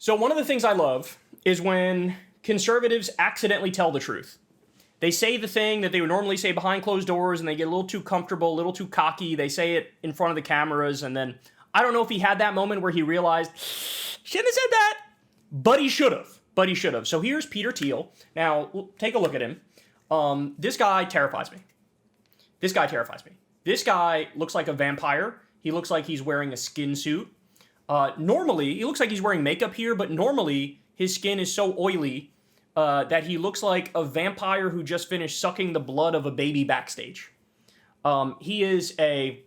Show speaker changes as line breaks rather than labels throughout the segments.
So one of the things I love is when conservatives accidentally tell the truth. They say the thing that they would normally say behind closed doors, and they get a little too comfortable, a little too cocky. They say it in front of the cameras, and then I don't know if he had that moment where he realized, shouldn't have said that, but he should have. So here's Peter Thiel. Now, take a look at him. This guy terrifies me. This guy looks like a vampire. He looks like he's wearing a skin suit. Normally, he looks like he's wearing makeup here, but normally his skin is so oily that he looks like a vampire who just finished sucking the blood of a baby backstage. He is a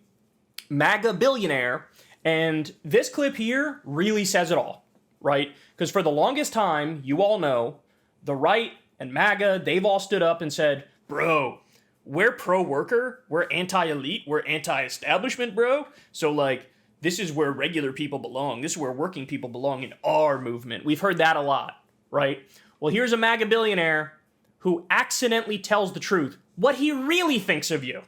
MAGA billionaire, and this clip here really says it all, right? Because for the longest time, you all know, the right and MAGA, they've all stood up and said, bro, we're pro-worker, we're anti-elite, we're anti-establishment, bro. So, like, this is where regular people belong. This is where working people belong in our movement. We've heard that a lot, right? Well, here's a MAGA billionaire who accidentally tells the truth, what he really thinks of you.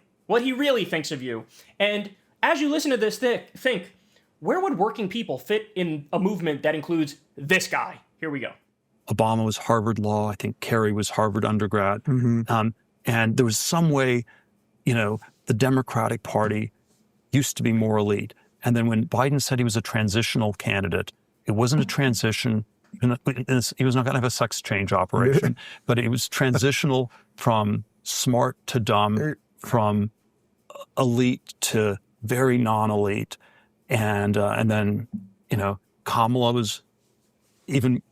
And as you listen to this, think, where would working people fit in a movement that includes this guy? Here we go.
Obama was Harvard Law. I think Kerry was Harvard undergrad. And there was some way, the Democratic Party used to be more elite. And then when Biden said he was a transitional candidate, it wasn't a transition. He was not going to have a sex change operation, but it was transitional from smart to dumb, from elite to very non-elite. And then, Kamala was even,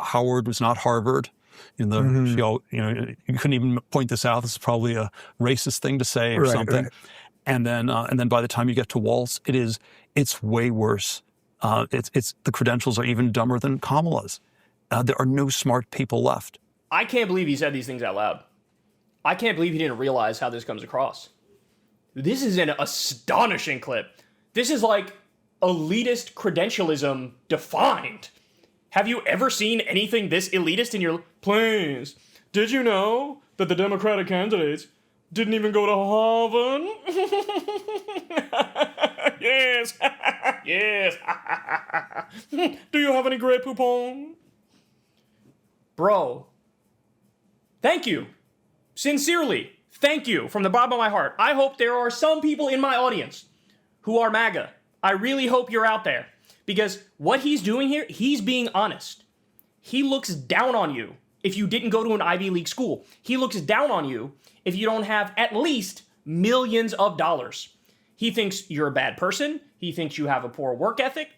Howard was not Harvard. You couldn't even point this out. This is probably a racist thing to say or something. Right. And then by the time you get to Walz, it's way worse. The credentials are even dumber than Kamala's. There are no smart people left.
I can't believe he said these things out loud. I can't believe he didn't realize how this comes across. This is an astonishing clip. This is like elitist credentialism defined. Have you ever seen anything this elitist in your... Please, did you know that the Democratic candidates didn't even go to Harvard? Yes. Yes. Do you have any Grey Poupon? Bro, thank you. Sincerely, thank you from the bottom of my heart. I hope there are some people in my audience who are MAGA. I really hope you're out there. Because what he's doing here, he's being honest. He looks down on you if you didn't go to an Ivy League school. He looks down on you if you don't have at least millions of dollars. He thinks you're a bad person. He thinks you have a poor work ethic.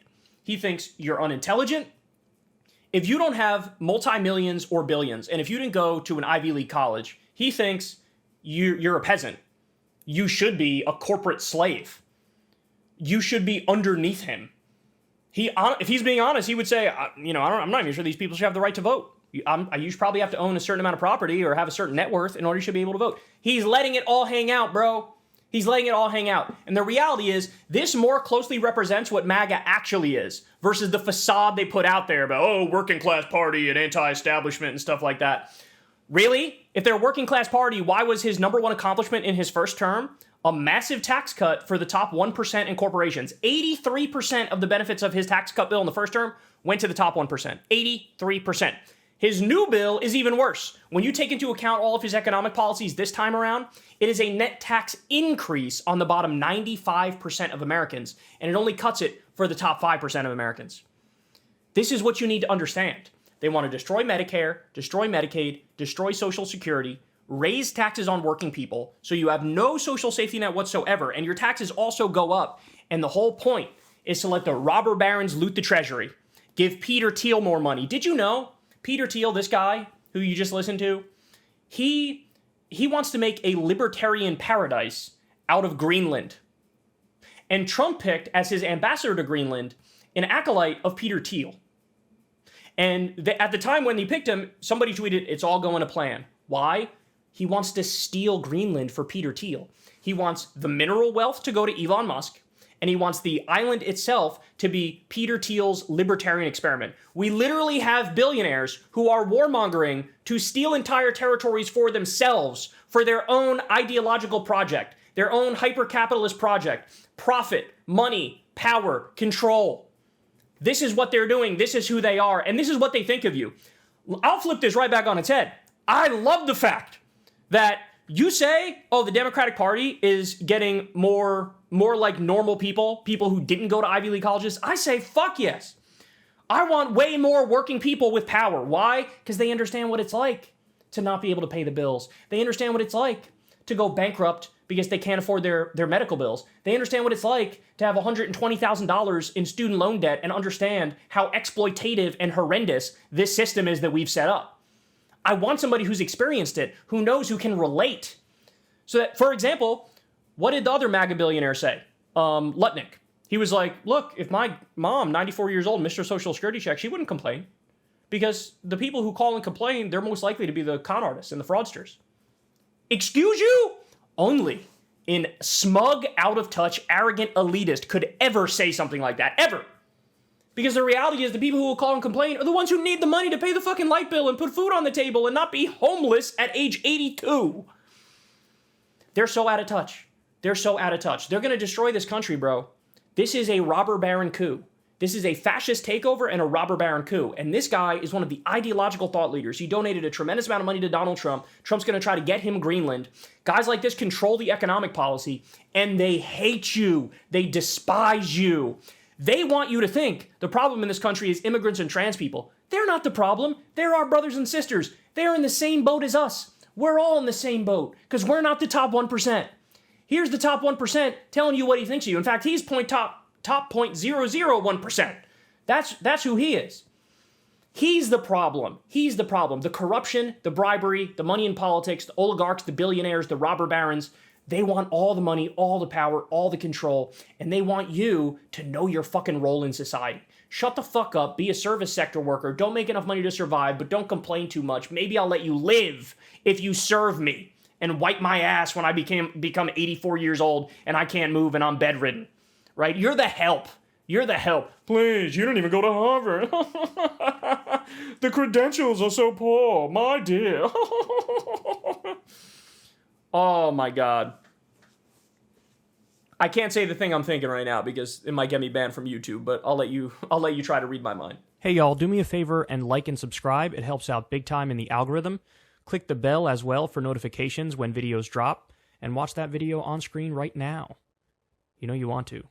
He thinks you're unintelligent. If you don't have multi-millions or billions, and if you didn't go to an Ivy League college, he thinks you're a peasant. You should be a corporate slave. You should be underneath him. If he's being honest, he would say, I'm not even sure these people should have the right to vote. You should probably have to own a certain amount of property or have a certain net worth in order you should be able to vote. He's letting it all hang out, bro. He's letting it all hang out. And the reality is, this more closely represents what MAGA actually is versus the facade they put out there about, working class party and anti-establishment and stuff like that. Really? If they're a working class party, why was his number one accomplishment in his first term a massive tax cut for the top 1% in corporations? 83% of the benefits of his tax cut bill in the first term went to the top 1%. 83%. His new bill is even worse. When you take into account all of his economic policies this time around, it is a net tax increase on the bottom 95% of Americans, and it only cuts it for the top 5% of Americans. This is what you need to understand. They want to destroy Medicare, destroy Medicaid, destroy Social Security, raise taxes on working people, so you have no social safety net whatsoever, and your taxes also go up. And the whole point is to let the robber barons loot the treasury. Give Peter Thiel more money. Did you know Peter Thiel, this guy who you just listened to, he wants to make a libertarian paradise out of Greenland. And Trump picked as his ambassador to Greenland an acolyte of Peter Thiel. And at the time when he picked him, somebody tweeted, "It's all going to plan." Why? He wants to steal Greenland for Peter Thiel. He wants the mineral wealth to go to Elon Musk, and he wants the island itself to be Peter Thiel's libertarian experiment. We literally have billionaires who are warmongering to steal entire territories for themselves, for their own ideological project, their own hyper-capitalist project. Profit, money, power, control. This is what they're doing. This is who they are. And this is what they think of you. I'll flip this right back on its head. I love the fact that you say, oh, the Democratic Party is getting more like normal people who didn't go to Ivy League colleges. I say, fuck yes. I want way more working people with power. Why? Because they understand what it's like to not be able to pay the bills. They understand what it's like to go bankrupt because they can't afford their medical bills. They understand what it's like to have $120,000 in student loan debt and understand how exploitative and horrendous this system is that we've set up. I want somebody who's experienced it, who knows, who can relate. So that, for example, what did the other MAGA billionaire say? Lutnick. He was like, look, if my mom, 94 years old, missed her Social Security check, she wouldn't complain. Because the people who call and complain, they're most likely to be the con artists and the fraudsters. Excuse you? Only in smug, out-of-touch, arrogant elitist could ever say something like that. Ever. Because the reality is the people who will call and complain are the ones who need the money to pay the fucking light bill and put food on the table and not be homeless at age 82. They're so out of touch. They're so out of touch. They're going to destroy this country, bro. This is a robber baron coup. This is a fascist takeover and a robber baron coup. And this guy is one of the ideological thought leaders. He donated a tremendous amount of money to Donald Trump. Trump's going to try to get him Greenland. Guys like this control the economic policy, and they hate you. They despise you. They want you to think the problem in this country is immigrants and trans people. They're not the problem. They're our brothers and sisters. They're in the same boat as us. We're all in the same boat because we're not the top 1%. Here's the top 1% telling you what he thinks of you. In fact, he's top 0.001%. That's who he is. He's the problem. He's the problem. The corruption, the bribery, the money in politics, the oligarchs, the billionaires, the robber barons, they want all the money, all the power, all the control, and they want you to know your fucking role in society. Shut the fuck up, be a service sector worker, don't make enough money to survive, but don't complain too much. Maybe I'll let you live if you serve me and wipe my ass when I become 84 years old and I can't move and I'm bedridden. Right? You're the help. You're the help. Please, you don't even go to Harvard. The credentials are so poor, my dear. Oh my God. I can't say the thing I'm thinking right now because it might get me banned from YouTube, but I'll let you try to read my mind. Hey y'all, do me a favor and like and subscribe. It helps out big time in the algorithm. Click the bell as well for notifications when videos drop, and watch that video on screen right now. You know you want to.